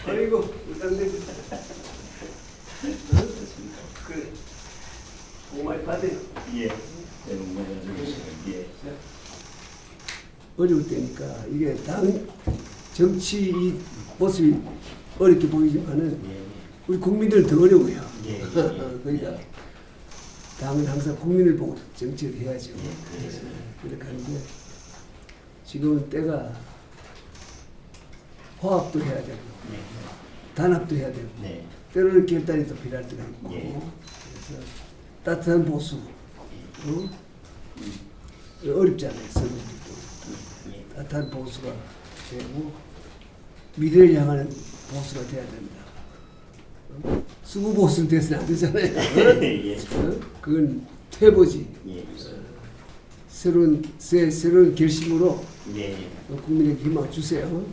아이고 부장님. 그래. 복 많이 받아요. 예. 네, 예. 어려울 때니까 이게 당 정치 이 모습이 어렵게 보이지만은 예. 우리 국민들은 더 어려워요. 예. 그러니까 당은 항상 국민을 보고 정치를 해야죠. 그렇습니다. 그렇게 하는데 지금은 때가 화합도 해야 되고 네. 단합도 해야 되고 네. 때로는 결단이 더 필요할 때가 있고 예. 그래서 따뜻한 보수 어렵잖아요. 선거도 예. 따뜻한 보수가 되고 미래를 향하는 보수가 돼야 됩니다. 수구 보수는 돼서는 안 되잖아요. 예. 그건 퇴보지. 예. 새로운 결심으로 예. 국민에게 희망을 주세요.